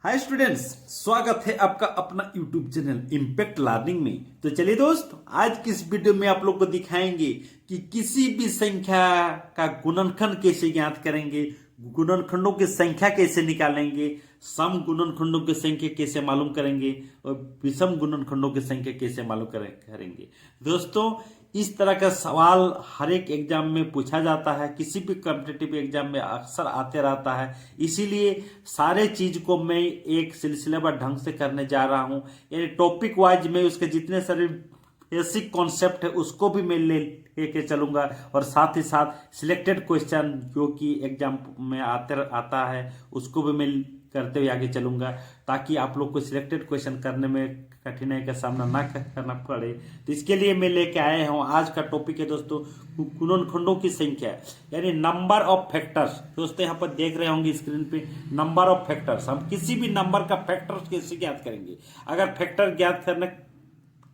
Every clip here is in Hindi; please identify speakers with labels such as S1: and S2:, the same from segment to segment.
S1: हाय स्टूडेंट्स, स्वागत है आपका अपना यूट्यूब चैनल इम्पैक्ट लर्निंग में। तो चलिए दोस्त, आज की इस वीडियो में आप लोग को दिखाएंगे कि किसी भी संख्या का गुणनखंड कैसे ज्ञात करेंगे, गुणनखंडों की संख्या कैसे निकालेंगे, सम गुणनखंडों की संख्या कैसे मालूम करेंगे और विषम गुणनखंडों की संख्या कैसे मालूम करेंगे। दोस्तों, इस तरह का सवाल हर एक एग्जाम में पूछा जाता है, किसी भी कॉम्पिटिटिव एग्जाम में अक्सर आते रहता है। इसीलिए सारे चीज को मैं एक सिलसिलेवार ढंग से करने जा रहा हूं, यानी टॉपिक वाइज में उसके जितने सारे बेसिक कॉन्सेप्ट है उसको भी मैं लेके चलूंगा और साथ ही साथ सिलेक्टेड क्वेश्चन जो कि एग्जाम में आता है उसको भी मैं करते हुए आगे चलूंगा, ताकि आप लोग को सिलेक्टेड क्वेश्चन करने में कठिनाई का सामना ना करना पड़े। तो इसके लिए मैं लेके आए हूँ, आज का टॉपिक है दोस्तों गुणनखंडों की संख्या, यानी नंबर ऑफ फैक्टर्स। दोस्तों यहाँ पर देख रहे होंगे स्क्रीन पे नंबर ऑफ फैक्टर्स। हम किसी भी नंबर का फैक्टर कैसे ज्ञात करेंगे। अगर फैक्टर ज्ञात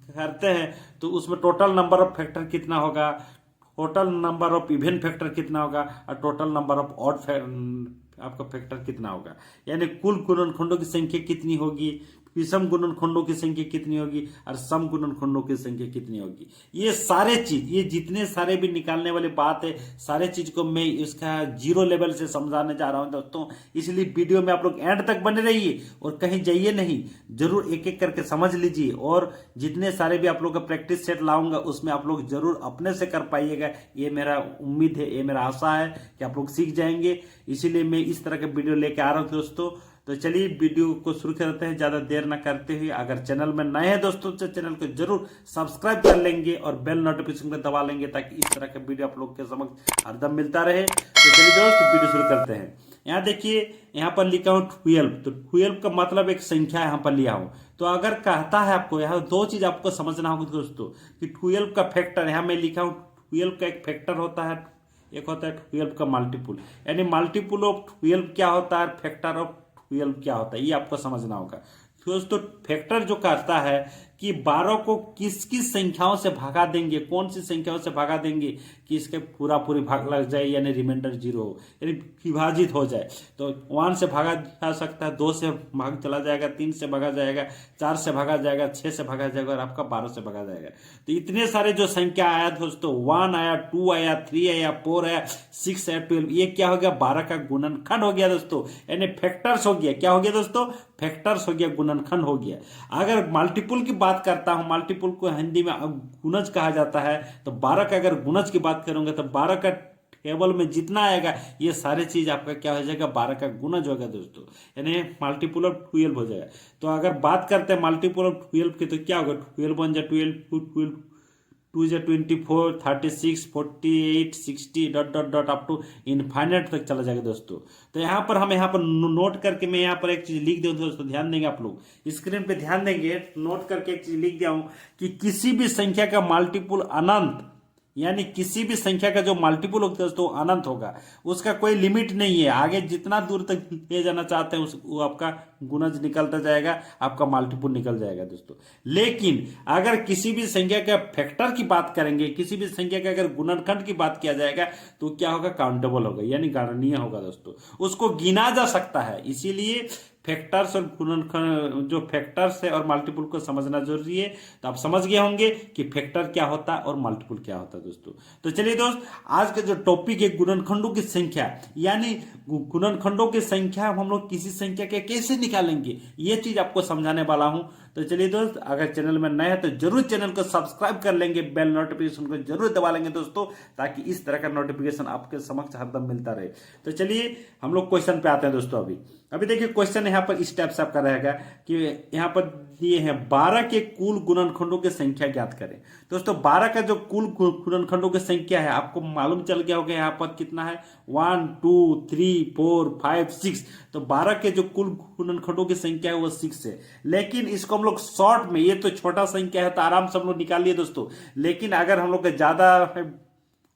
S1: करते हैं तो उसमें टोटल नंबर ऑफ फैक्टर कितना होगा, total number of even factor कितना होगा और टोटल नंबर ऑफ ऑड आपका फैक्टर कितना होगा, यानी कुल गुणनखंडों की संख्या कितनी होगी, विषम गुणनखंडों की संख्या कितनी होगी और सम गुणनखंडों की संख्या कितनी होगी। ये सारे चीज, ये जितने सारे भी निकालने वाली बात है, सारे चीज को मैं इसका जीरो लेवल से समझाने जा रहा हूं दोस्तों। इसलिए वीडियो में आप लोग एंड तक बने रहिए और कहीं जाइए नहीं, जरूर एक एक करके समझ लीजिए। और जितने सारे भी आप लोग का प्रैक्टिस सेट लाऊंगा उसमें आप लोग जरूर अपने से कर पाइएगा, ये मेरा उम्मीद है, ये मेरा आशा है कि आप लोग सीख जाएंगे। इसीलिए मैं इस तरह के वीडियो लेके आ रहा हूं दोस्तों। तो चलिए वीडियो को शुरू करते हैं, ज्यादा देर ना करते हुए। अगर चैनल में नए हैं दोस्तों तो चैनल को जरूर सब्सक्राइब कर लेंगे और बेल नोटिफिकेशन को दबा लेंगे, ताकि इस तरह का वीडियो आप लोग के समक्ष हरदम मिलता रहे। तो चलिए दोस्त वीडियो शुरू करते हैं। यहाँ देखिए, यहाँ पर लिखा हूँ 12। तो 12 का मतलब एक संख्या यहाँ पर लिया हूँ। तो अगर कहता है आपको, यहाँ दो चीज आपको समझना होगी दोस्तों कि 12 का फैक्टर, यहाँ मैं लिखा हूँ 12 का एक फैक्टर होता है, एक होता है 12 का मल्टीपुल, यानी मल्टीपुल ऑफ 12 क्या होता है, फैक्टर ऑफ 12 क्या होता है, ये आपको समझना होगा दोस्तों। फैक्टर जो करता है कि 12 को किस किस संख्याओं से भागा देंगे, कौन सी संख्याओं से भागा देंगे कि इसके पूरी भाग लग जाए, यानी रिमाइंडर 0 हो, यानी विभाजित हो जाए। तो 1 से भागा जा सकता है, 2 से भाग चला जाएगा, 3 से भागा जाएगा, 4 से भागा जाएगा, 6 से भागा जाएगा और आपका 12 से भागा जाएगा। तो इतने सारे जो संख्या आया दोस्तों, 1 आया, 2 आया, 3 आया, 4 आया, 6 आया, 12, ये क्या हो गया, 12 का गुणनखंड हो गया दोस्तों, यानी फैक्टर्स हो गया। क्या हो गया दोस्तों, फैक्टर्स हो गया, गुणनखंड हो गया। अगर मल्टीपुल की बात करता हूं, मल्टीपुल को हिंदी में गुणज कहा जाता है, तो 12 का अगर गुणज की बात करूंगा तो 12 का टेबल में जितना आएगा ये सारे चीज आपका क्या हो जाएगा, 12 का गुणज होगा दोस्तों, यानी मल्टीपुल ऑफ 12 हो जाएगा। तो अगर बात करते हैं मल्टीपुल ऑफ 12 की तो क्या होगा, 12 1 12, 12 2 24, 36, 48, 60 dot dot dot up to infinite तक चला जाएगा दोस्तों। तो यहाँ पर हम यहाँ पर नोट करके, मैं यहाँ पर एक चीज लिख दूँ दोस्तों, ध्यान देंगे आप लोग, स्क्रीन पे ध्यान देंगे, नोट करके एक चीज लिख दिया हूँ कि किसी भी संख्या का मल्टीपुल अनंत, यानी किसी भी संख्या का जो मल्टीपुल होता है दोस्तों अनंत होगा, उसका कोई लिमिट नहीं है। आगे जितना दूर तक ले जाना चाहते हैं वो आपका गुणज निकलता जाएगा, आपका मल्टीपुल निकल जाएगा दोस्तों। लेकिन अगर किसी भी संख्या का फैक्टर की बात करेंगे, किसी भी संख्या का अगर गुणनखंड की बात किया जाएगा तो क्या होगा, काउंटेबल होगा, यानी गणनीय होगा दोस्तों, उसको गिना जा सकता है। इसीलिए फैक्टर्स और गुणनखंड, जो फैक्टर्स है और मल्टीपुल को समझना जरूरी है। तो आप समझ गए होंगे कि फैक्टर क्या होता है और मल्टीपुल क्या होता है दोस्तों। तो चलिए दोस्त, आज का जो टॉपिक है गुणनखंडों की संख्या, यानी गुणनखंडों की संख्या हम लोग किसी संख्या के कैसे निकालेंगे, ये चीज आपको समझाने वाला हूं। तो चलिए दोस्त, अगर चैनल में नए हैं तो जरूर चैनल को सब्सक्राइब कर लेंगे, बेल नोटिफिकेशन को जरूर दबा लेंगे दोस्तों, ताकि इस तरह का नोटिफिकेशन आपके समक्ष हरदम मिलता रहे। तो चलिए हम लोग क्वेश्चन पे आते हैं दोस्तों। अभी देखिए क्वेश्चन यहाँ पर इस टाइप से आपका रहेगा कि यहाँ पर दिए हैं 12 के कुल गुणनखंडों की संख्या ज्ञात करें। दोस्तों 12 का जो कुल गुणनखंडों की संख्या है आपको मालूम चल गया होगा, यहाँ पर कितना है, 1 2 3 4 5 6। तो 12 के जो कुल गुणनखंडों की संख्या है वो 6 है। लेकिन इसको हम लोग शॉर्ट में, ये तो छोटा संख्या है तो आराम से हम लोग निकाल लिए दोस्तों, लेकिन अगर हम लोग का ज्यादा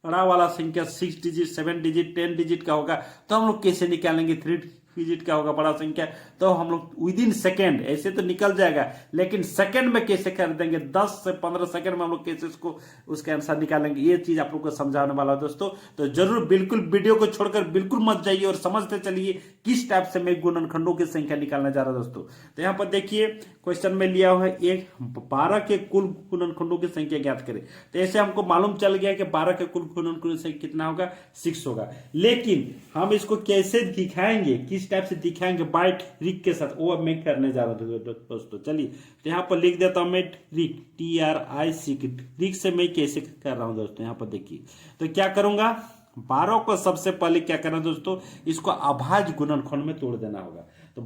S1: बड़ा वाला संख्या 6 डिजिट, 7 डिजिट, 10 डिजिट का होगा तो हम लोग कैसे निकालेंगे, 3 डिजिट का होगा बड़ा संख्या, तो हम लोग विद इन सेकेंड ऐसे तो निकल जाएगा, लेकिन सेकेंड में कैसे कर देंगे, 10 से 15 सेकेंड में हम लोग कैसे इसको उसके आंसर निकालेंगे, ये चीज आप लोग को समझाने वाला है दोस्तों। तो जरूर बिल्कुल वीडियो को छोड़कर बिल्कुल मत जाइए और समझते चलिए किस टाइप से मैं गुणनखंडों की संख्या निकालने जा रहा हूं दोस्तों। तो यहाँ पर देखिए क्वेश्चन में लिया हुआ है एक 12 के कुल गुणनखंडों की संख्या ज्ञात करें। तो ऐसे हमको मालूम चल गया कि 12 के कुल गुणनखंडों की संख्या कितना होगा, 6 होगा। लेकिन हम इसको कैसे दिखाएंगे, किस टाइप से दिखाएंगे, बाय ट्रिक के साथ, वो अब मैं करने जा रहा हूं दोस्तों। चलिए तो यहाँ पर लिख देता हूं मैं ट्रिक, TRIC, ट्रिक से मैं कैसे कर रहा हूं दोस्तों। यहाँ पर देखिए तो क्या करूंगा, 12 को सबसे पहले क्या करना दोस्तों, इसको अभाज्य गुणनखंड में तोड़ देना होगा। तो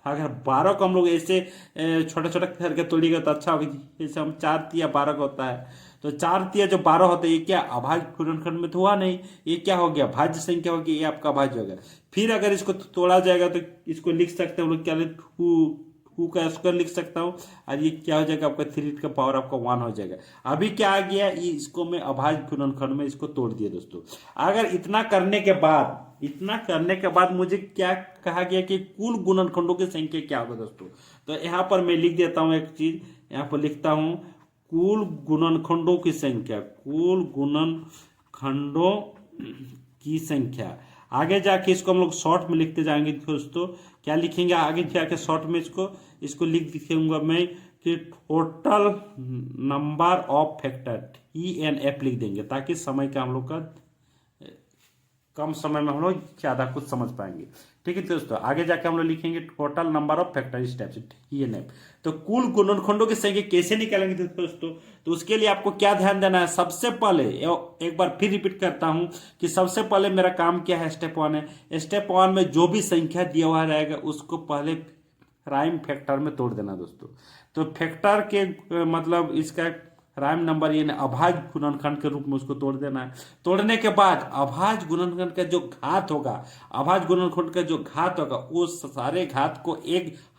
S1: अगर 12 को हम लोग ऐसे छोटा छोटा करके तोड़िएगा तो अच्छा होगा। जैसे हम 4 तिया 12 का होता है, तो 4 तिया जो 12 होता है, ये क्या अभाज्य गुणनखंड में तो हुआ नहीं, ये क्या हो गया, भाज्य संख्या होगी, ये आपका अभाज्य हो गया। फिर अगर इसको तोड़ा जाएगा तो इसको लिख सकते हैं हम लोग, क्या 2 का स्क्वायर लिख सकता हूं, और ये क्या हो जाएगा आपका 3 का पावर आपका 1 हो जाएगा। अभी क्या आ गया, ये इसको मैं अभाज्य गुणनखंड में इसको तोड़ दिया दोस्तों। अगर इतना करने के बाद मुझे क्या कहा गया कि कुल गुणनखंडों की संख्या क्या होगा दोस्तों। तो यहाँ पर मैं लिख देता हूं एक चीज, यहाँ पर लिखता हूं कुल गुणनखंडों की संख्या, कुल गुणनखंडों की संख्या। आगे जाके इसको हम लोग शॉर्ट में लिखते जाएंगे दोस्तों। क्या लिखेंगे आगे जाके शॉर्ट में, इसको लिख दिखाऊंगा मैं कि total number of factor, TNF लिख देंगे, ताकि समय का हम लोग का कम समय में हम लोग ज्यादा कुछ समझ पाएंगे। ठीक है दोस्तों, आगे जाके हम लोग लिखेंगे टोटल नंबर ऑफ फैक्टर इस टाइप से, TNF। तो कुल गुणनखंडों की संख्या कैसे निकालेंगे दोस्तों, तो उसके लिए आपको क्या ध्यान देना है, सबसे पहले एक बार फिर रिपीट करता हूं कि सबसे पहले मेरा काम क्या है, स्टेप 1 है। स्टेप 1 में जो भी संख्या दिया हुआ रहेगा उसको पहले प्राइम फैक्टर में तोड़ देना दोस्तों। तो फैक्टर के मतलब इसका प्राइम नंबर यानी अभाज्य गुणनखंड के रूप में उसको तोड़ देना है। तोड़ने के बाद अभाज्य गुणनखंड का जो घात होगा, अभाज्य गुणनखंड का जो घात होगा, उस सारे घात को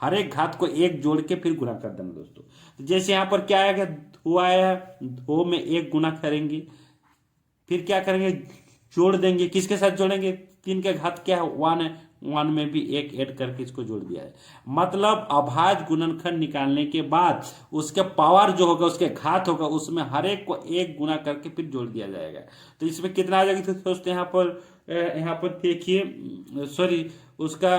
S1: हर एक घात को 1 जोड़ के फिर गुणा कर देना दोस्तों। तो जैसे यहाँ पर क्या आएगा, 2 आया है, 2 में 1 गुना करेंगे, फिर क्या करेंगे, जोड़ देंगे, किसके साथ जोड़ेंगे, 3 के घात क्या है, 1 है, 1 में भी 1 ऐड करके इसको जोड़ दिया है। मतलब अभाज्य गुणनखंड निकालने के बाद उसके पावर जो होगा, उसके घात होगा, उसमें हर एक को 1 गुना करके फिर जोड़ दिया जाएगा। तो इसमें कितना आ जाएगा दोस्तों, यहाँ पर देखिए, सॉरी, उसका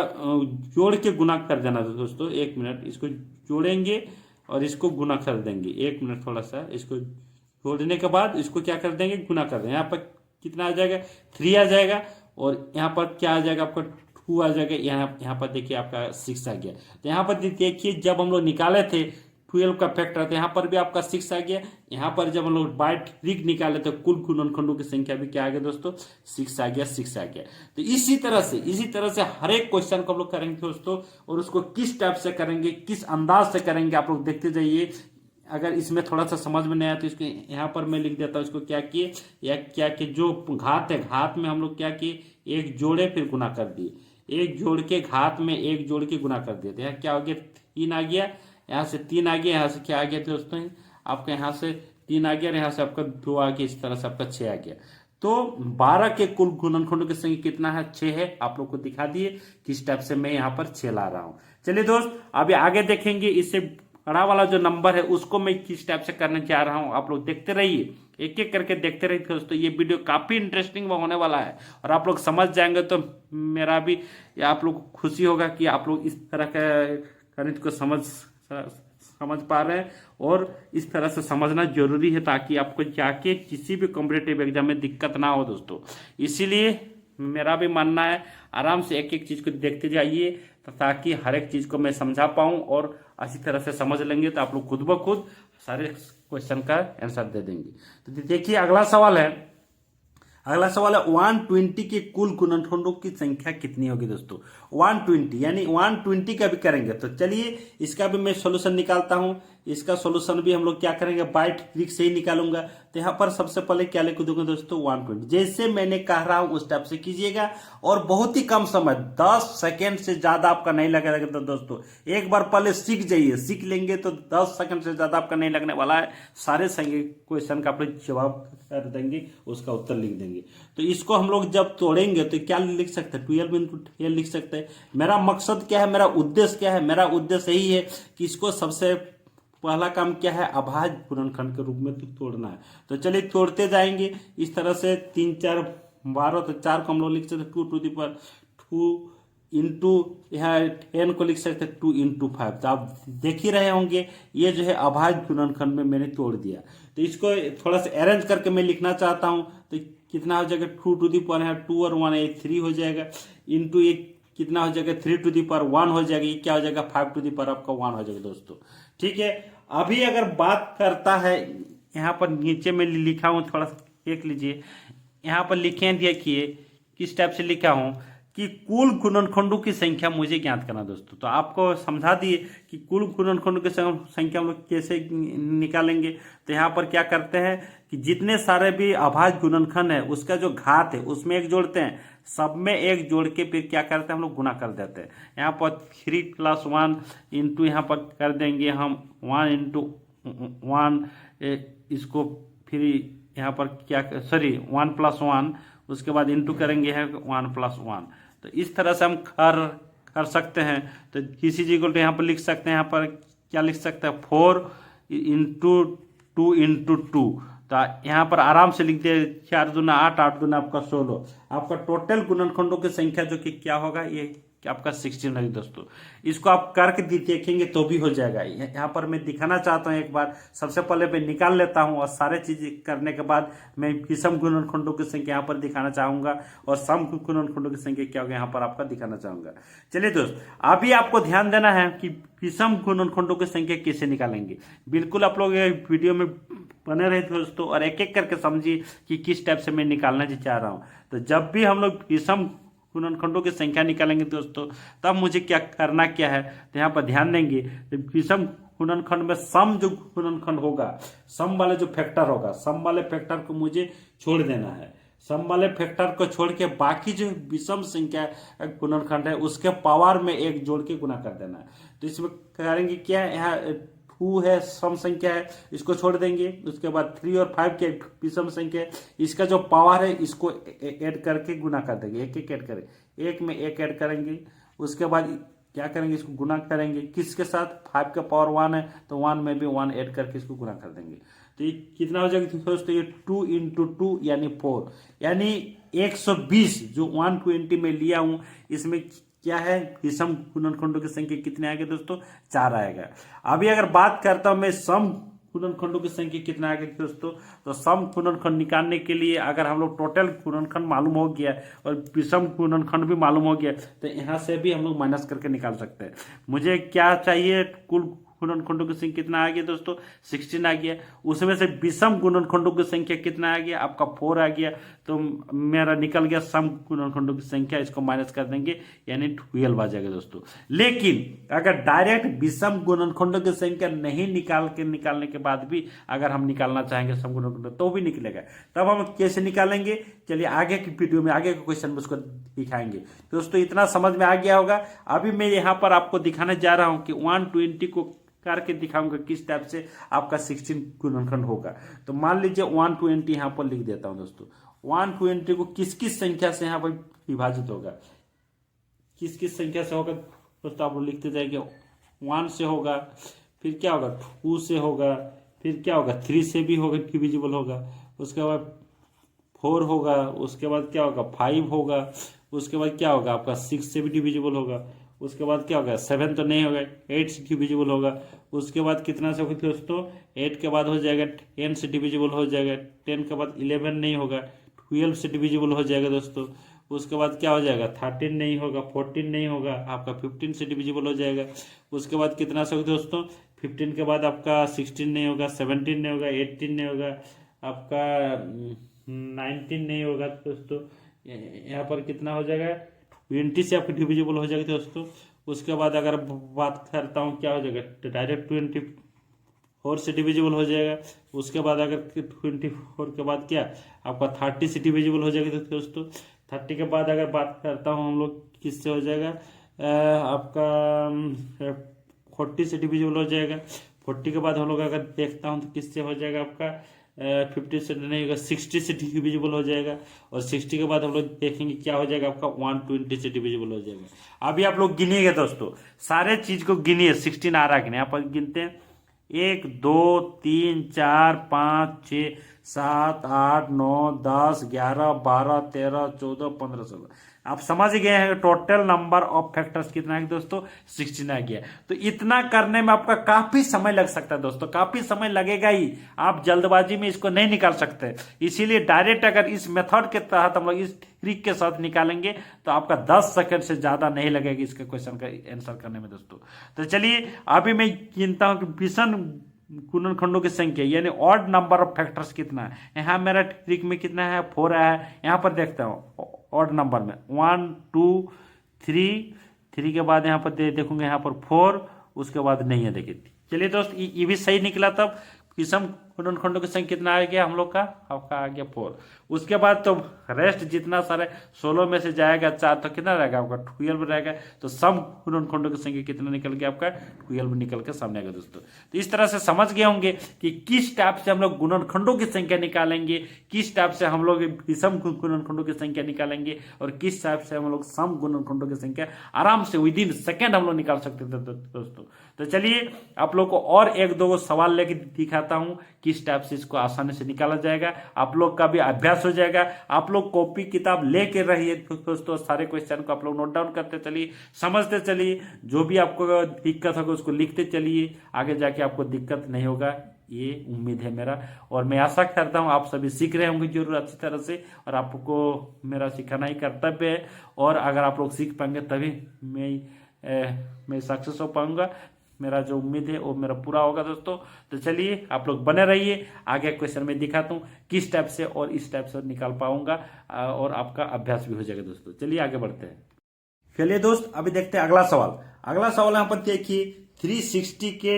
S1: जोड़ के गुना कर देना दोस्तों। 1 मिनट, इसको जोड़ेंगे और इसको गुना कर देंगे। 1 मिनट, थोड़ा सा इसको जोड़ने के बाद इसको क्या कर देंगे, गुना कर देंगे। यहाँ पर कितना आ जाएगा, 3 आ जाएगा, और यहाँ पर क्या आ जाएगा आपका 2 आ जाएगा। यहाँ पर देखिए आपका 6 आ गया। तो यहाँ पर देखिए जब हम लोग निकाले थे 12 का फैक्टर, तो यहाँ पर भी आपका 6 आ गया। यहाँ पर जब हम लोग बाय ट्रिक निकाले तो कुल गुणनखंडों की संख्या भी क्या आ गया दोस्तों, 6 आ गया, 6 आ गया। तो इसी तरह से हर एक क्वेश्चन को हम लोग करेंगे दोस्तों, और उसको किस टाइप से करेंगे, किस अंदाज से करेंगे, आप लोग देखते जाइए। अगर इसमें थोड़ा सा समझ में नहीं आया तो इसको यहाँ पर मैं लिख देता हूँ, इसको क्या किए, या क्या कि जो घात है, घात में हम लोग क्या किए, 1 जोड़े फिर गुना कर दिए, 1 जोड़ के घात में 1 जोड़ के गुना कर दिया। तो यहाँ क्या हो गया, 3 आ गया, यहाँ से 3 आ गया, यहाँ से क्या आ गया दोस्तों, आपका यहाँ से 3 आ गया, और यहाँ से आपका 2 आ गया, इस तरह से आपका 6 आ गया। तो 12 के कुल गुणनखंडों की संख्या कितना है, 6 है। आप लोग को दिखा दिए किस टाइप से मैं यहाँ पर 6 ला रहा हूँ। चलिए दोस्त, अभी आगे देखेंगे इससे बड़ा वाला जो नंबर है उसको मैं किस टाइप से करने जा रहा हूं। आप लोग देखते रहिए, एक एक करके देखते रहिए दोस्तों। ये वीडियो काफी इंटरेस्टिंग होने वाला है, और आप लोग समझ जाएंगे तो मेरा भी, आप लोग को खुशी होगा कि आप लोग इस तरह का गणित को समझ पा रहे हैं। और इस तरह से समझना जरूरी है, ताकि आपको जाके किसी भी कॉम्पिटेटिव एग्जाम में दिक्कत ना हो दोस्तों। इसीलिए मेरा भी मानना है, आराम से एक एक चीज को देखते जाइए, ताकि हर एक चीज को मैं समझा पाऊं, और अच्छी तरह से समझ लेंगे तो आप लोग खुद ब खुद सारे क्वेश्चन का आंसर दे देंगे। तो देखिए अगला सवाल है 120 के कुल गुणनखंडों की संख्या कितनी होगी दोस्तों। 120 यानी 120 का भी करेंगे। तो चलिए इसका भी मैं सॉल्यूशन निकालता हूं। इसका सॉल्यूशन भी हम लोग क्या करेंगे, बाय ट्रिक से ही निकालूंगा। तो यहाँ पर सबसे पहले क्या लिख दूंगा दोस्तों, 120। जैसे मैंने कह रहा हूं उस टाइप से कीजिएगा, और बहुत ही कम समय, 10 सेकेंड से ज्यादा आपका नहीं लगेगा। तो दोस्तों एक बार पहले सीख जाइए, सीख लेंगे तो 10 सेकेंड से ज्यादा आपका नहीं लगने वाला है। सारे क्वेश्चन का आप जवाब कर देंगे, उसका उत्तर लिख देंगे। तो इसको हम लोग जब तोड़ेंगे तो क्या लिख सकते हैं, 12 × 12 लिख सकते हैं। से। मेरा मकसद क्या है, मेरा उद्देश्य क्या है? मेरा उद्देश्य यही है कि इसको सबसे पहला काम क्या है, अभाज्य गुणनखंड के रूप में तो तोड़ना है। तो चलिए तोड़ते जाएंगे इस तरह से। 3 4 12, तो 4 को हम लोग लिख सकते 2 इंटू यहाँ 10 को लिख सकते 2 × 5। तो आप देख ही रहे होंगे ये जो है अभाज्य गुणनखंड में मैंने तोड़ दिया। तो इसको थोड़ा सा अरेंज करके मैं लिखना चाहता हूँ। तो कितना हो जाएगा, 2 और 1 है 3 हो जाएगा, इंटू एक कितना हो जाएगा 3 हो जाएगा, ये क्या हो जाएगा 5 आपका 1 हो जाएगा दोस्तों। ठीक है, अभी अगर बात करता है, यहाँ पर नीचे में लिखा हूँ, थोड़ा सा देख लीजिए। यहाँ पर लिखे देखिए किस टाइप से लिखा हूँ कि कुल गुणनखंडों की संख्या मुझे ज्ञात करना दोस्तों। तो आपको समझा दिए कि कुल गुणनखंडों की संख्या हम लोग कैसे निकालेंगे। तो यहाँ पर क्या करते हैं कि जितने सारे भी अभाज्य गुणनखंड है उसका जो घात है उसमें एक जोड़ते हैं, सब में एक जोड़ के फिर क्या करते हैं हम लोग गुना कर देते हैं। यहाँ पर 3 + 1 इंटू यहाँ पर कर देंगे हम 1 × 1, इसको फिर यहाँ पर क्या 1 + 1, उसके बाद इंटू करेंगे है 1 + 1। तो इस तरह से हम कर सकते हैं। तो किसी चीज को यहाँ पर लिख सकते हैं, यहाँ पर क्या लिख सकते हैं 4 × 2 × 2। तो यहाँ पर आराम से लिख दे 4 दूना 8, 8 दूना आपका 16। आपका टोटल गुणनखंडों की संख्या जो कि क्या होगा, ये आपका 16 है दोस्तों। इसको आप करके देखेंगे तो भी हो जाएगा। यहाँ पर मैं दिखाना चाहता हूँ एक बार। सबसे पहले मैं निकाल लेता हूँ और सारे चीज करने के बाद मैं विषम गुणनखंडों की संख्या यहाँ पर दिखाना चाहूंगा और सम गुणनखंडों की संख्या क्या होगा यहाँ पर आपका दिखाना चाहूंगा। चलिए दोस्त, अभी आपको ध्यान देना है कि विषम गुणनखंडों की संख्या कैसे निकालेंगे। बिल्कुल आप लोग ये वीडियो में बने रहे दोस्तों और एक एक करके समझिए कि किस टाइप से मैं निकालना चाह रहा हूँ। तो जब भी हम लोग विषम गुणनखंडों की संख्या निकालेंगे दोस्तों, तब मुझे क्या करना क्या है, तो यहाँ पर ध्यान देंगे। तो विषम गुणनखंड में सम जो गुणनखंड होगा, सम वाले जो फैक्टर होगा, सम वाले फैक्टर को मुझे छोड़ देना है। सम वाले फैक्टर को छोड़ के बाकी जो विषम संख्या गुणनखंड है उसके पावर में एक जोड़ के गुना कर देना है। तो इसमें करेंगे क्या, यहाँ 2 है सम संख्या है, इसको छोड़ देंगे। उसके बाद 3 और 5 के विषम संख्या है, इसका जो पावर है इसको ऐड करके गुना कर देंगे। एक एक ऐड करेंगे, एक में एक ऐड करेंगे। उसके बाद क्या करेंगे, इसको गुना करेंगे किसके साथ, 5 का पावर 1 है तो 1 में भी 1 ऐड करके इसको गुना कर देंगे। तो ये कितना हो जाएगा दोस्तों, ये 2 × 2 यानी 4, यानी 120 जो 120 में लिया हूं, इसमें क्या है विषम गुणनखंडों की संख्या कितने आएगा दोस्तों, 4 आएगा। अभी अगर बात करता हूं मैं सम गुणनखंडों की संख्या कितना आएगा दोस्तों, तो सम गुणनखंड निकालने के लिए अगर हम लोग टोटल गुणनखंड मालूम हो गया और विषम गुणनखंड भी मालूम हो गया, तो यहाँ से भी हम लोग माइनस करके निकाल सकते हैं। मुझे क्या चाहिए, कुल गुणनखंडों की संख्या कितना आ गया दोस्तों, 16 आ गया। उसमें से विषम गुणनखंडों की संख्या कितना आ गया, आपका 4 आ गया। तो मेरा निकल गया सम गुणनखंडों की संख्या, इसको माइनस कर देंगे यानी 12 आ जाएगा दोस्तों। लेकिन अगर डायरेक्ट विषम गुणनखंडों की संख्या नहीं निकालने के बाद भी अगर हम निकालना चाहेंगे सम गुणनखंड तो भी निकलेगा। तब हम कैसे निकालेंगे, चलिए आगे की वीडियो में आगे के क्वेश्चन में उसको दिखाएंगे दोस्तों। इतना समझ में आ गया होगा। अभी मैं यहाँ पर आपको दिखाने जा रहा हूँ कि 120 को करके दिखाऊंगा किस टाइप से आपका 16 गुणनखंड होगा। तो मान लीजिए 120 यहाँ पर लिख देता हूं दोस्तों। 120 को किस किस संख्या से यहाँ पर विभाजित होगा, किस किस संख्या से होगा दोस्तों, आप लोग लिखते जाएंगे। 1 से होगा, फिर क्या होगा 2 से होगा, फिर क्या होगा 3 से भी होगा डिविजिबल होगा, उसके बाद 4 होगा, उसके बाद क्या होगा 5 होगा, उसके बाद क्या होगा आपका 6 से भी डिविजिबल होगा, उसके बाद क्या होगा 7 तो नहीं होगा, 8 से डिविजिबल होगा। उसके बाद कितना से होगा दोस्तों, 8 के बाद हो जाएगा 10 से डिविजिबल हो जाएगा, 10 के बाद 11 नहीं होगा, 12 से डिविजिबल हो जाएगा दोस्तों। उसके बाद क्या हो जाएगा 13 नहीं होगा, 14 नहीं होगा, आपका 15 से डिविजिबल हो जाएगा। उसके बाद कितना से होगा दोस्तों, 15 के बाद आपका 16 नहीं होगा, 17 नहीं होगा, 18 नहीं होगा, आपका 19 नहीं होगा दोस्तों। यहाँ पर कितना हो जाएगा 20 से आपका डिविजिबल हो जाएगा दोस्तों। उसके बाद अगर बात करता हूँ क्या हो जाएगा, डायरेक्ट 24 से डिविजिबल हो जाएगा। उसके बाद अगर 24 के बाद क्या आपका 30 से डिविजिबल हो जाएगा दोस्तों। 30 के बाद अगर बात करता हूँ हम लोग किससे हो जाएगा, आपका 40 से डिविजिबल हो जाएगा। 40 के बाद हम लोग अगर देखता हूँ तो किससे हो जाएगा आपका 50 से नहीं होगा, 60 से डिविजिबल हो जाएगा। और 60 के बाद हम लोग देखेंगे क्या हो जाएगा आपका 120 से डिविजिबल हो जाएगा। अभी आप लोग गिनिएगा दोस्तों, सारे चीज को गिनिए, 16 आ रहा है कि नहीं। यहाँ पर गिनते हैं 1 2 3 4 5 6 7 8 9 10 11 12 13 14 15 16। आप समझ गए हैं टोटल नंबर ऑफ फैक्टर्स कितना है दोस्तों, 16 आ गया। तो इतना करने में आपका काफी समय लग सकता है दोस्तों, काफी समय लगेगा ही, आप जल्दबाजी में इसको नहीं निकाल सकते। इसीलिए डायरेक्ट अगर इस मेथड के तहत हम लोग इस ट्रिक के साथ निकालेंगे तो आपका 10 सेकंड से ज्यादा नहीं लगेगा इसके क्वेश्चन का आंसर करने में दोस्तों। तो चलिए अभी मैं गिनता हूं कि विषम गुणनखंडों की संख्या यानी ऑड नंबर ऑफ फैक्टर्स कितना है। यहाँ मेरा ट्रिक में कितना है, 4 आया है। यहाँ पर देखता हूँ ऑड नंबर में 1 2 3 के बाद यहाँ पर देखूंगा यहाँ पर 4, उसके बाद नहीं है देखिए। चलिए दोस्त ये भी सही निकला। तब विषम गुणनखंडों की संख्या कितना आ गया हम लोग का, आपका आ गया 4। उसके बाद तो रेस्ट जितना सारे 16 में से जाएगा 4 तो कितना रहेगा आपका 12 रहेगा। तो सम गुणनखंडों की संख्या कितना निकल गया आपका 12 निकल के सामने आएगा दोस्तों। तो इस तरह से समझ गए होंगे कि किस टाइप से हम लोग गुणनखंडों की संख्या निकालेंगे, किस टाइप से हम लोग विषम गुणनखंडों की संख्या निकालेंगे और किस टाइप से हम लोग सम गुणनखंडों की संख्या आराम से विद इन सेकेंड हम लोग निकाल सकते थे दोस्तों। तो चलिए आप लोग को और एक दो सवाल लेके दिखाता हूं किस टाइप से इसको आसानी से निकाला जाएगा। आप लोग का भी अभ्यास हो जाएगा। आप लोग कॉपी किताब लेके रहिए दोस्तों, सारे क्वेश्चन को आप लोग नोट डाउन करते चलिए, समझते चलिए, जो भी आपको दिक्कत होगा उसको लिखते चलिए, आगे जाके आपको दिक्कत नहीं होगा, ये उम्मीद है मेरा। और मैं आशा करता हूं आप सभी सीख रहे होंगे जरूर अच्छी तरह से, और आपको मेरा सिखाना ही कर्तव्य है। और अगर आप लोग सीख पाएंगे तभी मैं सक्सेस हो पाऊंगा। मेरा जो उम्मीद है वो मेरा पूरा होगा दोस्तों। तो चलिए आप लोग बने रहिए, आगे क्वेश्चन में दिखाता हूँ किस टाइप से और इस टाइप से निकाल पाऊंगा, और आपका अभ्यास भी हो जाएगा दोस्तों। चलिए आगे बढ़ते हैं। चलिए दोस्त अभी देखते हैं अगला सवाल। अगला सवाल यहाँ पर देखिए 360 के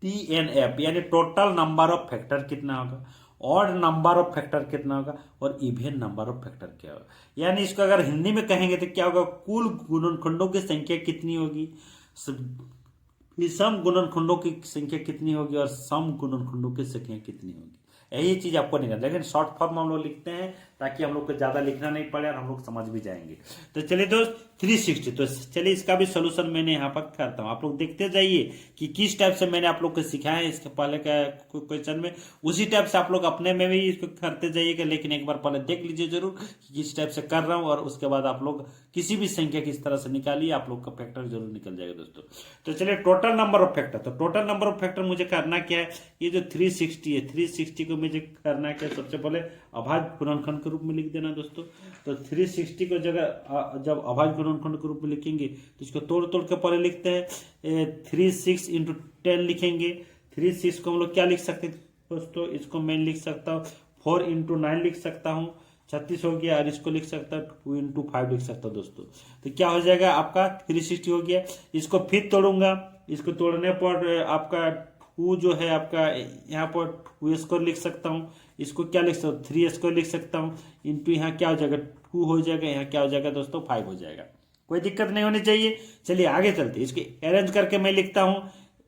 S1: TNF यानी टोटल नंबर ऑफ फैक्टर कितना होगा, ऑड नंबर ऑफ फैक्टर कितना होगा और इवन नंबर ऑफ फैक्टर क्या होगा। यानी इसको अगर हिंदी में कहेंगे तो क्या होगा, कुल गुणनखंडों की संख्या कितनी होगी, विषम गुणनखंडों की संख्या कितनी होगी और सम गुणनखंडों की संख्या कितनी होगी। यही चीज आपको निकालना, लेकिन शॉर्ट फॉर्म में हम लोग लिखते हैं ताकि हम लोग को ज्यादा लिखना नहीं पड़े और हम लोग समझ भी जाएंगे। तो चलिए दोस्त 360, तो चलिए इसका भी सोल्यूशन मैंने यहाँ पर करता हूँ, आप लोग देखते जाइए कि किस टाइप से मैंने आप लोग को सिखाया है इसके पहले का क्वेश्चन में, उसी टाइप से आप लोग अपने में भी इसको करते जाइएगा। लेकिन एक बार पहले देख लीजिए जरूर कि किस टाइप से कर रहा हूँ, और उसके बाद आप लोग किसी भी संख्या किस तरह से निकालिए, आप लोग का फैक्टर जरूर निकल जाएगा दोस्तों। तो चलिए टोटल नंबर ऑफ फैक्टर, तो टोटल नंबर ऑफ फैक्टर मुझे करना क्या है, ये जो 360 है 360 को मुझे करना क्या, सबसे पहले अभाज्य गुणनखंड के रूप में लिख देना दोस्तों। तो 360 को जगह जब अभाज्य गुणनखंड के रूप में लिखेंगे तो इसको तोड़ तोड़ के पहले लिखते हैं 36 इंटू 10 लिखेंगे। 36 को हम लोग क्या लिख सकते हैं दोस्तों, इसको मैं लिख सकता हूँ 4 इंटू 9 लिख सकता हूँ, 36 हो गया। और इसको लिख सकता हूँ 2 इंटू 5 लिख सकता हूँ दोस्तों। तो क्या हो जाएगा आपका 360 हो गया। इसको फिर तोड़ूंगा, इसको तोड़ने पर आपका 2 जो है आपका यहाँ पर 2 स्क्वायर लिख सकता हूँ, इसको क्या लिख सकता हूँ 3 स्क्वायर लिख सकता हूँ, इंटू यहाँ क्या हो जाएगा 2 हो जाएगा, यहाँ क्या हो जाएगा दोस्तों 5 हो जाएगा। कोई दिक्कत नहीं होनी चाहिए। चलिए आगे चलते, इसके अरेंज करके मैं लिखता हूँ,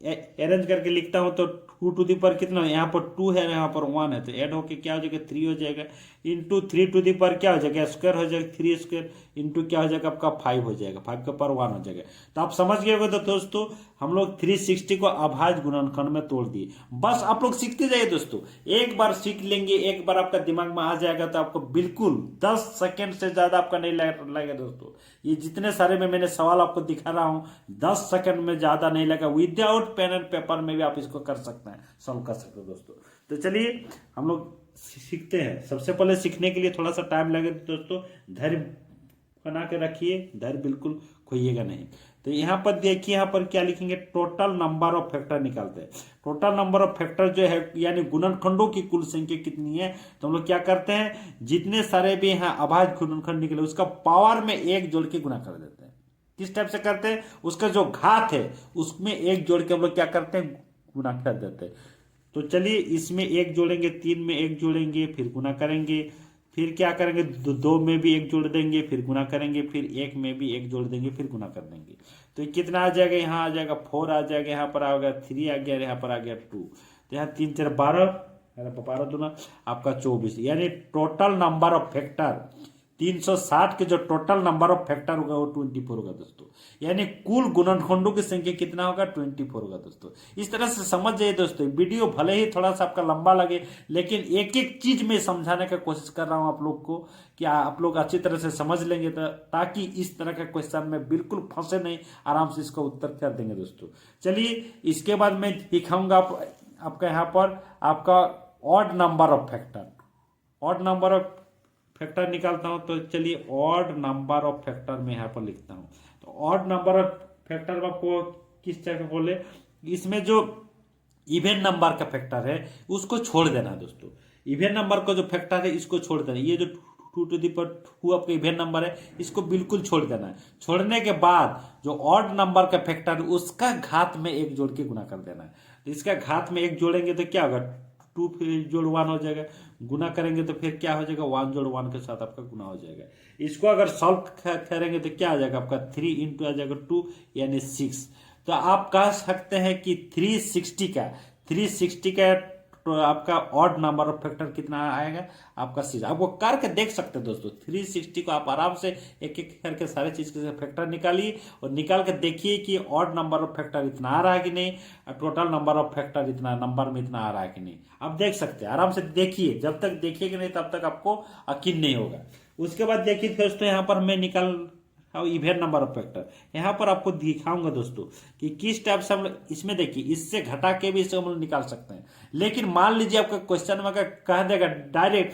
S1: अरेंज करके लिखता हूँ। तो 2 टू दी पर कितना, यहाँ पर 2 है यहाँ पर 1 है, तो ऐड होके क्या हो जाएगा 3 हो जाएगा, इंटू 3 टू दी पर क्या हो जाएगा स्क्वायर हो जाएगा 3 स्क्वायर, इंटू क्या हो जाएगा आपका 5 हो जाएगा, 5 के पर 1 हो जाएगा। तो आप समझ गए होंगे तो दोस्तों हम लोग 360 को अभाज्य गुणनखंड में तोड़ दिए। बस आप लोग सीखते जाइए दोस्तों, एक बार सीख लेंगे, एक बार आपका दिमाग में आ जाएगा तो आपको बिल्कुल 10 सेकंड से ज्यादा आपका नहीं लगेगा दोस्तों। ये जितने सारे में मैंने सवाल आपको दिखा रहा हूं 10 सेकंड में ज्यादा नहीं लगा, विदाउट पेन एंड पेपर में भी आप इसको कर सकते हैं, सॉल्व कर सकते हो दोस्तों। तो चलिए हम लोग सीखते हैं। सबसे पहले सीखने के लिए थोड़ा सा टाइम लगेगा दोस्तों, धैर्य बना के रखिए, धैर्य बिल्कुल खोइएगा नहीं। तो यहाँ पर देखिए, यहाँ पर क्या लिखेंगे, टोटल नंबर ऑफ फैक्टर निकालते हैं। टोटल नंबर ऑफ फैक्टर जो है यानी गुणनखंडों की कुल संख्या कितनी है, तो हम लोग क्या करते हैं, जितने सारे भी यहाँ अभाज्य गुणनखंड निकले उसका पावर में 1 जोड़ के गुणा कर देते हैं। किस टाइप से करते हैं, उसका जो घात है उसमें 1 जोड़ के हम लोग क्या करते हैं, गुणा कर देते हैं। तो चलिए इसमें 1 जोड़ेंगे, 3 में 1 जोड़ेंगे, फिर गुणा करेंगे, फिर क्या करेंगे 2 में भी 1 जोड़ देंगे, फिर गुणा करेंगे, फिर 1 में भी 1 जोड़ देंगे, फिर गुणा कर देंगे। तो कितना आ जाएगा, यहाँ आ जाएगा 4 आ जाएगा, यहाँ पर आ गया 3 आ गया, यहाँ पर आ गया 2। तो यहाँ 3 4 12, मेरा 12 दूना आपका 24, यानी टोटल नंबर ऑफ फैक्टर 360 के जो टोटल नंबर ऑफ फैक्टर होगा वो 24 होगा दोस्तों। यानी कुल गुणनखंडों की संख्या कितना होगा? 24 होगा दोस्तों। इस तरह से समझ जाइए दोस्तों। वीडियो भले ही थोड़ा सा आपका लंबा लगे, लेकिन एक एक चीज में समझाने का कोशिश कर रहा हूं आप लोग को, कि आप लोग अच्छी तरह से समझ लेंगे ताकि इस तरह का क्वेश्चन में बिल्कुल फंसे नहीं, आराम से इसका उत्तर कर देंगे दोस्तों। चलिए, इसके बाद मैं दिखाऊंगा आपका यहाँ पर आपका odd number of factor. Odd number of factor निकालता हूं, तो चलिए ऑड नंबर ऑफ फैक्टर में यहाँ पर लिखता हूं। तो ऑड नंबर ऑफ फैक्टर आपको किस तरह बोले, इसमें जो इवन नंबर का फैक्टर है उसको छोड़ देना दोस्तों। इवन नंबर का जो फैक्टर है इसको छोड़ देना। ये जो 2 to the power 2 आपका इवन नंबर है इसको बिल्कुल छोड़ देना है। छोड़ने के बाद जो ऑड नंबर का फैक्टर है उसका घात में 1 जोड़ के गुना कर देना है। तो इसका घात में 1 जोड़ेंगे तो क्या होगा? 2 फिर जोड़ 1 हो जाएगा। गुना करेंगे तो फिर क्या हो जाएगा? 1 जोड़ 1 के साथ आपका गुना हो जाएगा। इसको अगर सॉल्व करेंगे तो क्या आ जाएगा? आपका 3 इंटू आ जाएगा 2 यानी 6। तो आप कह सकते हैं कि 360 का तो आपका ऑड नंबर ऑफ फैक्टर कितना आएगा? आपका 6। आपको करके देख सकते हैं दोस्तों। 360 को आप आराम से एक एक करके सारे चीज के फैक्टर निकालिए और निकाल के देखिए कि ऑड नंबर ऑफ फैक्टर इतना आ रहा है कि नहीं, टोटल नंबर ऑफ फैक्टर इतना नंबर में इतना आ रहा है कि नहीं। आप देख सकते हैं, आराम से देखिए। जब तक देखिएगा नहीं तब तक आपको यकीन नहीं होगा। उसके बाद देखिए दोस्तों, यहाँ पर मैं निकाल इवन नंबर ऑफ फैक्टर यहाँ पर आपको दिखाऊंगा दोस्तों कि किस टाइप से हम लोग इसमें देखिए, इससे घटा के भी इसे हम लोग निकाल सकते हैं। लेकिन मान लीजिए आपका क्वेश्चन में अगर कह देगा डायरेक्ट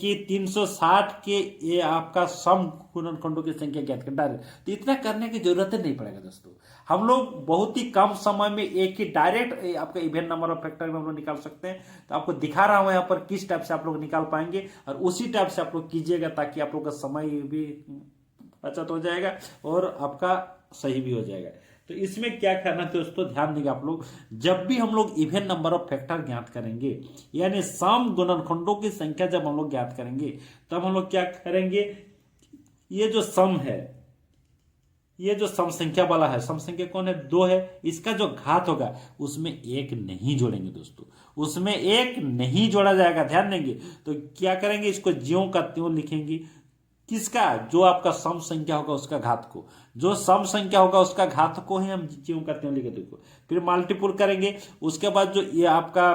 S1: कि 360 के ये आपका सम गुणनखंडों की संख्या ज्ञात कर डायरेक्ट, तो इतना करने की जरूरत ही नहीं पड़ेगा दोस्तों। हम लोग बहुत ही कम समय में एक ही डायरेक्ट आपका इवन नंबर ऑफ फैक्टर में हम लोग निकाल सकते हैं। तो आपको दिखा रहा हूं यहाँ पर किस टाइप से आप लोग निकाल पाएंगे, और उसी टाइप से आप लोग कीजिएगा ताकि आप लोग का समय भी बचत हो जाएगा और आपका सही भी हो जाएगा। तो इसमें क्या करना है दोस्तों, ध्यान देंगे आप लोग। जब भी हम लोग इवन नंबर ऑफ फैक्टर ज्ञात करेंगे, यानी सम गुणनखंडों की संख्या जब हम लोग ज्ञात करेंगे, तब हम लोग क्या करेंगे, ये जो सम है, ये जो सम संख्या वाला है, सम संख्या कौन है? 2 है। इसका जो घात होगा उसमें 1 नहीं जोड़ेंगे दोस्तों, उसमें 1 नहीं जोड़ा जाएगा। ध्यान देंगे। तो क्या करेंगे, इसको ज्यों का त्यों लिखेंगे। किसका? जो आपका सम संख्या होगा उसका घात को, जो सम संख्या होगा उसका घात को ही हम ज्यों का त्यों लिखे देखो। फिर मल्टीपुल करेंगे। उसके बाद जो ये आपका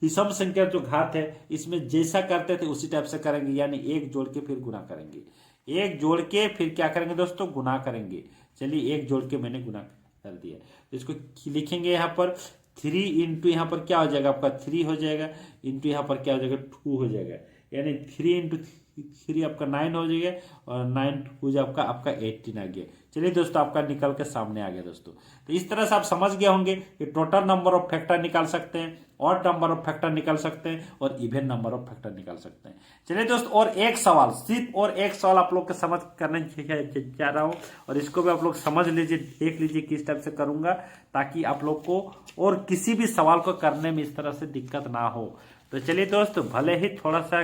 S1: विषम संख्या जो घात है, इसमें जैसा करते थे उसी टाइप से करेंगे, यानी 1 जोड़ के फिर गुना करेंगे। 1 जोड़ के फिर क्या करेंगे दोस्तों? गुना करेंगे। चलिए, 1 जोड़ के मैंने गुना कर दिया। तो इसको लिखेंगे यहाँ पर 3 इंटू यहाँ पर क्या हो जाएगा? आपका 3 हो जाएगा, इंटू यहाँ पर क्या हो जाएगा? 2 हो जाएगा। यानी 3 इंटू 3 आपका 9 हो जाएगा, और 9 हो जाए आपका 18 आ गया। चलिए दोस्तों, आपका निकल के सामने आ गया दोस्तों। तो इस तरह से आप समझ गए होंगे कि टोटल नंबर ऑफ फैक्टर निकाल सकते हैं, ऑड नंबर ऑफ फैक्टर निकाल सकते हैं, और इवन नंबर ऑफ फैक्टर निकाल सकते हैं। चलिए दोस्तों, और एक सवाल, सिर्फ और एक सवाल आप लोग के समझ करने जा रहा हूं, और इसको भी आप लोग समझ लीजिए, देख लीजिए किस टाइप से करूंगा, ताकि आप लोग को और किसी भी सवाल को करने में इस तरह से दिक्कत ना हो। तो चलिए दोस्तों, भले ही थोड़ा सा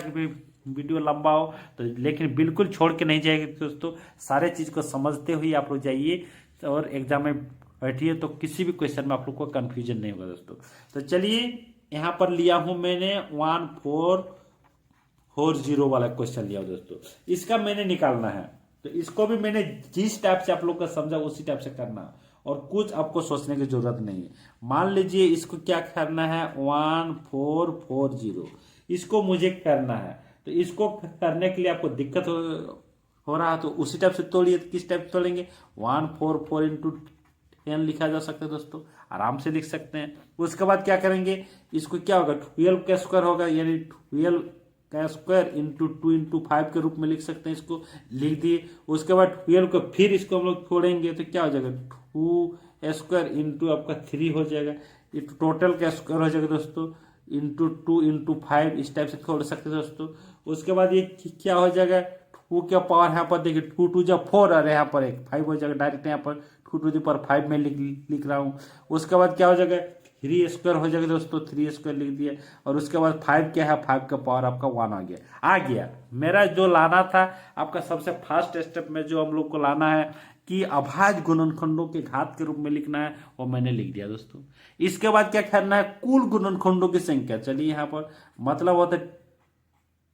S1: वीडियो लंबा हो तो, लेकिन बिल्कुल छोड़ के नहीं जाएगी दोस्तों। सारे चीज को समझते हुए आप लोग जाइए और एग्जाम में बैठिए, तो किसी भी क्वेश्चन में आप लोग को कंफ्यूजन नहीं होगा दोस्तों। तो चलिए, यहाँ पर लिया हूं मैंने 1440 वाला क्वेश्चन लिया दोस्तों। इसका मैंने निकालना है, तो इसको भी मैंने जिस टाइप से आप लोग का समझा उसी टाइप से करना, और कुछ आपको सोचने की जरूरत नहीं है। मान लीजिए इसको क्या करना है, 1440 इसको मुझे करना है। तो इसको करने के लिए आपको दिक्कत हो रहा है, तो उसी टाइप से तोड़िए। किस टाइप से तोड़ेंगे? 144 इंटू 10 लिखा जा सकता है दोस्तों, आराम से लिख सकते हैं। उसके बाद क्या करेंगे, इसको क्या होगा, 12 का स्क्वायर होगा, यानी 12 का स्क्वायर इंटू 2 इंटू 5 के रूप में लिख सकते हैं। इसको लिख दिए। उसके बाद 12 को फिर इसको हम लोग छोड़ेंगे, तो क्या हो जाएगा, 2 स्क्वायर इंटू आपका 3 हो जाएगा। टोटल का स्क्वायर हो जाएगा दोस्तों, इंटू 2 इंटू 5, इस टाइप से छोड़ सकते हैं दोस्तों। उसके बाद ये क्या हो जाएगा, 2 के पावर यहाँ पर देखिए 2 2 जब 4 और यहाँ पर एक 5 हो जाएगा। डायरेक्ट यहाँ पर 2 टू द पावर 5 में लिख रहा हूँ। उसके बाद क्या हो जाएगा, 3 स्क्वायर हो जाएगा दोस्तों, 3 स्क्वायर लिख दिया। और उसके बाद 5 क्या है, 5 का पावर आपका 1 आ गया। मेरा जो लाना था आपका सबसे फर्स्ट स्टेप में जो हम लोग को लाना है कि अभाज्य गुणनखंडों के घात के रूप में लिखना है, वो मैंने लिख दिया दोस्तों। इसके बाद क्या करना है, कुल गुणनखंडों की संख्या। चलिए यहाँ पर मतलब होता है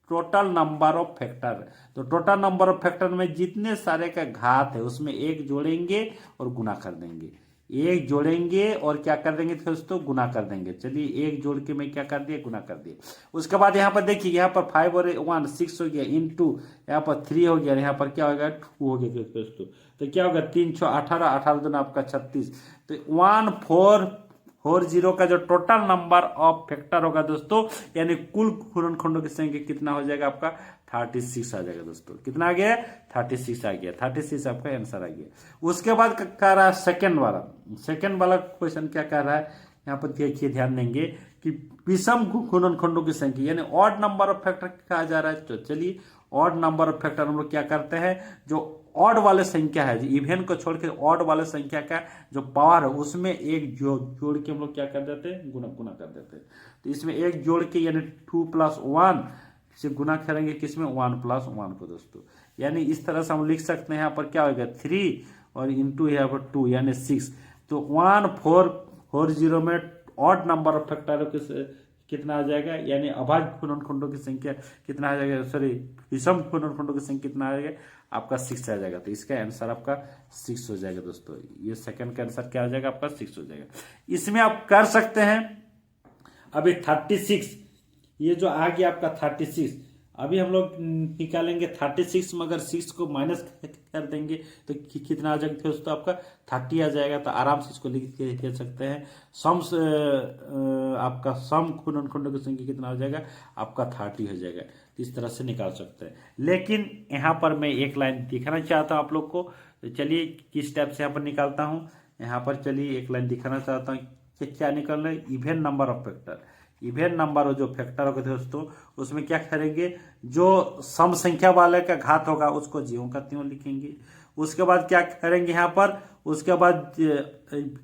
S1: टोटल नंबर ऑफ फैक्टर। तो टोटल नंबर ऑफ फैक्टर में जितने सारे का घात है उसमें एक जोड़ेंगे और गुना कर देंगे, एक जोड़ेंगे और क्या कर देंगे दोस्तों, गुना कर देंगे। चलिए एक जोड़ के मैं क्या कर दिया, गुना कर दिया। उसके बाद यहाँ पर देखिए, यहाँ पर 5 और 1 6 हो गया, इंटू यहाँ पर 3 हो गया, यहाँ पर क्या हो गया 2 हो गया दोस्तों। तो क्या होगा 3 6 18, 18 दूना आपका 36। तो 1440 का जो टोटल नंबर ऑफ फैक्टर होगा दोस्तों, यानी कुल गुणनखंडों की संख्या कितना हो जाएगा आपका 36 आ जाएगा दोस्तों। कितना आ गया 36 आ गया, 36 आपका आंसर आ गया। उसके बाद कह रहा है सेकंड वाला क्वेश्चन क्या कह रहा है, यहाँ पर देखिए ध्यान देंगे कि विषम गुणनखंडों की संख्या यानी ऑड नंबर ऑफ फैक्टर कहा जा रहा है। तो चलिए ऑड नंबर ऑफ फैक्टर हम लोग क्या करते हैं, जो ऑड वाले संख्या है, इवेन को छोड़ के ऑड वाले संख्या का जो पावर है उसमें एक जोड़ के हम लोग क्या कर देते हैं, गुना कर देते हैं। तो इसमें एक जोड़ के यानी 2 + 1 से गुना करेंगे किसमें 1 + 1 को दोस्तों। यानी इस तरह से हम लिख सकते हैं, यहाँ पर क्या होगा 3 और इंटू यहाँ पर 2 यानी 6। तो 1440 में ऑड नंबर ऑफ फैक्टर कितना आ जाएगा, यानी अभाज्य गुणनखंडों की संख्या कितना आ जाएगा, सॉरी विषम गुणनखंडों की संख्या कितना आ जाएगा आपका 6 आ जाएगा। तो इसका आंसर आपका 6 हो जाएगा दोस्तों। ये सेकंड का आंसर क्या हो जाएगा आपका 6 हो जाएगा। इसमें आप कर सकते हैं अभी 36, ये जो आ गया आपका 36, अभी हम लोग निकालेंगे 36 में अगर 6 को माइनस कर देंगे तो कितना आ जाएगा दोस्तों आपका 30 आ जाएगा। तो आराम से इसको लिख के सकते हैं सम आपका सम गुणनखंडों की संख्या कितना हो जाएगा आपका 30 हो जाएगा। तो इस तरह से निकाल सकते हैं। लेकिन यहाँ पर मैं एक लाइन दिखाना चाहता हूँ आप लोग को। तो चलिए किस टाइप से यहाँ पर निकालता हूँ, यहाँ पर चलिए एक लाइन दिखाना चाहता हूँ कि क्या निकलना है, even number of factor. Even number जो फैक्टर होगा दोस्तों उसमें क्या करेंगे, जो सम संख्या वाले का घात होगा उसको ज्यों का त्यों लिखेंगे। उसके बाद क्या करेंगे यहाँ पर, उसके बाद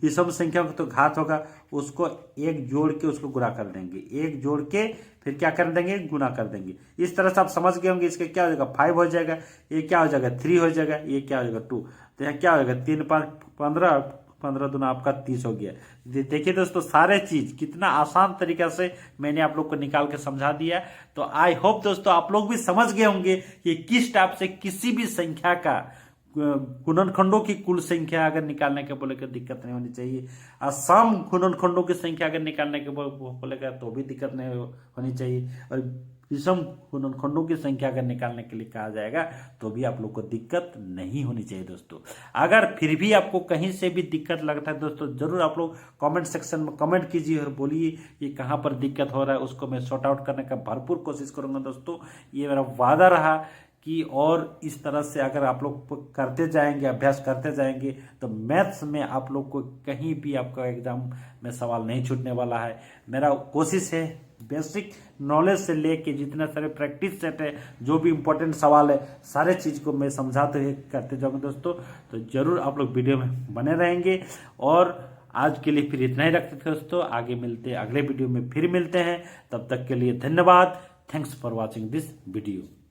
S1: विषम संख्या का तो घात होगा उसको एक जोड़ के उसको गुणा कर देंगे, एक जोड़ के फिर क्या कर देंगे, गुना कर देंगे। इस तरह से आप समझ गए होंगे। इसका क्या हो जाएगा 5 हो जाएगा, ये क्या हो जाएगा 3 हो जाएगा, ये क्या हो जाएगा 2। तो यहाँ क्या हो जाएगा 3 5 15, 15 दूना आपका 30 हो गया। देखिए दोस्तों सारे चीज कितना आसान तरीका से मैंने आप लोग को निकाल के समझा दिया। तो आई होप दोस्तों आप लोग भी समझ गए होंगे कि किस टाइप से किसी भी संख्या का गुणनखंडों की कुल संख्या अगर निकालने के बोलेगा दिक्कत नहीं होनी चाहिए, और सम गुणनखंडों की संख्या अगर निकालने के बोलेगा तो भी दिक्कत नहीं होनी चाहिए, और विषम गुणनखंडों की संख्या अगर निकालने के लिए कहा जाएगा तो भी आप लोग को दिक्कत नहीं होनी चाहिए दोस्तों। अगर फिर भी आपको कहीं से भी दिक्कत लगता है दोस्तों, जरूर आप लोग कमेंट सेक्शन में कमेंट कीजिए और बोलिए कि कहाँ पर दिक्कत हो रहा है, उसको मैं सॉर्ट आउट करने का भरपूर कोशिश करूंगा दोस्तों। ये मेरा वादा रहा कि और इस तरह से अगर आप लोग करते जाएंगे, अभ्यास करते जाएंगे, तो मैथ्स में आप लोग को कहीं भी आपका एग्जाम में सवाल नहीं छूटने वाला है। मेरा कोशिश है बेसिक नॉलेज से लेके जितना सारे प्रैक्टिस सेट है, जो भी इंपॉर्टेंट सवाल है, सारे चीज़ को मैं समझाते हुए करते जाऊंगा दोस्तों। तो जरूर आप लोग वीडियो में बने रहेंगे। और आज के लिए फिर इतना ही रखते थे दोस्तों, आगे मिलते अगले वीडियो में फिर मिलते हैं। तब तक के लिए धन्यवाद। Thanks for watching this video.